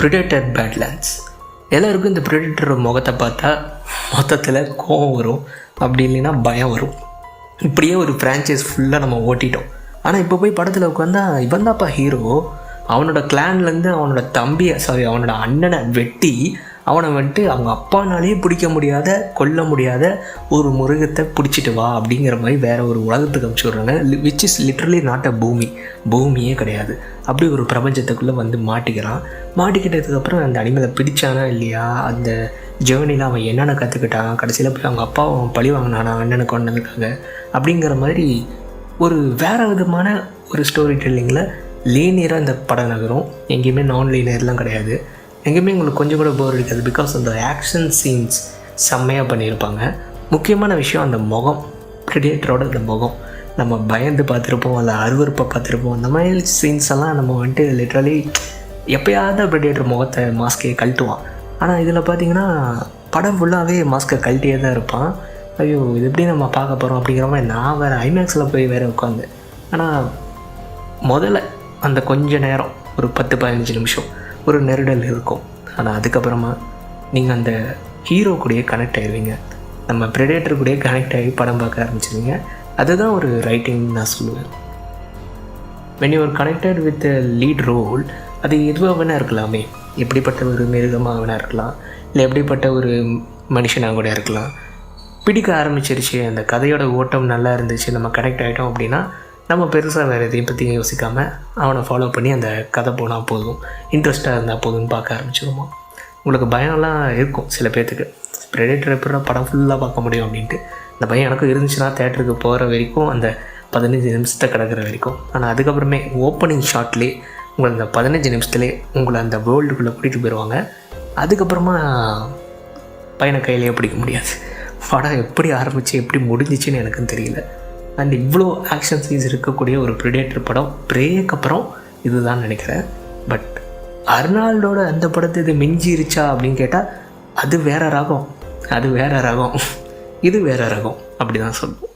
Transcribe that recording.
Predator பேட்லேண்ட்ஸ். எல்லாருக்கும் இந்த predator முகத்தை பார்த்தா மொத்தத்தில் கோவம் வரும், அப்படி இல்லைன்னா பயம் வரும். இப்படியே ஒரு ஃப்ரான்ச்சைஸ் ஃபுல்லாக நம்ம ஓட்டிட்டோம். ஆனால் இப்போ போய் படத்தில் உட்காந்தா இவன் தான்ப்பா ஹீரோ, அவனோட கிளான்லேருந்து அவனோட அண்ணனை வெட்டி அவனை வந்துட்டு அவங்க அப்பானாலேயே பிடிக்க முடியாத கொல்ல முடியாத ஒரு மிருகத்தை பிடிச்சிட்டு வா அப்படிங்கிற மாதிரி வேறு ஒரு உலகத்துக்கு அனுப்பிச்சி விட்றாங்க. Which is literally not a பூமியே கிடையாது. அப்படி ஒரு பிரபஞ்சத்துக்குள்ளே வந்து மாட்டிக்கிட்டதுக்கப்புறம் அந்த அனிமலை பிடிச்சானா இல்லையா, அந்த ஜேர்னியில் அவன் என்னென்ன கற்றுக்கிட்டான், கடைசியில் போய் அவங்க அப்பா அவன் பழி வாங்கினானா அண்ணனை கொண்டதுக்காக அப்படிங்கிற மாதிரி ஒரு வேறு விதமான ஒரு ஸ்டோரி டெல்லிங்கில் லீனியராக இந்த படம் நகரும். எங்கேயுமே நான் லீனியர்லாம் கிடையாது. எங்கேயுமே உங்களுக்கு கொஞ்சம் கூட போர் அடிக்காது. பிகாஸ் அந்த ஆக்ஷன் சீன்ஸ் செம்மையாக பண்ணியிருப்பாங்க. முக்கியமான விஷயம் அந்த முகம், ப்ரிடேட்டரோட அந்த முகம். நம்ம பயந்து பார்த்துருப்போம், இல்லை அருவருப்பை பார்த்துருப்போம். அந்த மாதிரி சீன்ஸ் எல்லாம் நம்ம வந்துட்டு லிட்ரலி எப்போயாவது ப்ரிடேட்டர் முகத்தை மாஸ்கை கழட்டுவான். ஆனால் இதில் பார்த்திங்கன்னா படம் ஃபுல்லாகவே மாஸ்கை கழட்டியே தான் இருப்பான். ஐயோ இது எப்படி நம்ம பார்க்க போகிறோம் அப்படிங்கிற மாதிரி நான் வேறு ஐமேக்ஸில் போய் வேறு உட்காந்து. ஆனால் முதல்ல அந்த கொஞ்ச நேரம் ஒரு 10-15 நிமிஷம் ஒரு நெருடல் இருக்கும். ஆனால் அதுக்கப்புறமா நீங்கள் அந்த ஹீரோ கூடயே கனெக்ட் ஆகிடுவீங்க, நம்ம ப்ரெடேட்டர் கூடயே கனெக்ட் ஆகி படம் பார்க்க ஆரம்பிச்சிடுவீங்க. அதுதான் ஒரு ரைட்டிங்னு நான் சொல்லுவேன். when you are connected with the lead role, அது எதுவாக வேணா இருக்கலாமே, எப்படிப்பட்ட ஒரு மிருகமாக வேணா இருக்கலாம், இல்லை எப்படிப்பட்ட ஒரு மனுஷனாக கூட இருக்கலாம். பிடிக்க ஆரம்பிச்சிருச்சு, அந்த கதையோட ஓட்டம் நல்லா இருந்துச்சு, நம்ம கனெக்ட் ஆகிட்டோம் அப்படின்னா நம்ம பெருசாக வேறு எதையும் பற்றி யோசிக்காமல் அவனை ஃபாலோ பண்ணி அந்த கதை போனால் போதும், இன்ட்ரெஸ்ட்டாக இருந்தால் போதும்னு பார்க்க ஆரம்பிச்சிடுமா. உங்களுக்கு பயம்லாம் இருக்கும் சில பேர்த்துக்கு, ப்ரெடேட்டர் எப்படின்னா படம் ஃபுல்லாக பார்க்க முடியும் அப்படின்ட்டு. அந்த பயம் எனக்கும் இருந்துச்சுன்னா தேட்டருக்கு போகிற வரைக்கும், அந்த 15 நிமிஷத்தை கிடக்கிற வரைக்கும். ஆனால் அதுக்கப்புறமே ஓப்பனிங் ஷாட்லேயே உங்களை அந்த 15 நிமிஷத்துலேயே உங்களை அந்த வேர்ல்டுக்குள்ளே கூட்டிகிட்டு போயிடுவாங்க. அதுக்கப்புறமா பையனை கையிலேயே பிடிக்க முடியாது. படம் எப்படி ஆரம்பித்து எப்படி முடிஞ்சிச்சின்னு எனக்கும் தெரியல. அண்ட் இவ்வளோ ஆக்ஷன் சீன்ஸ் இருக்கக்கூடிய ஒரு ப்ரிடேட்டர் படம் பிரேக்கு அப்புறம் இதுதான் நினைக்கிறேன். பட் அர்னால்டோட அந்த படத்தை இது மிஞ்சிருச்சா அப்படின்னு கேட்டால் அது வேறு ரகம், இது வேறு ரகம் அப்படி தான் சொல்லுவோம்.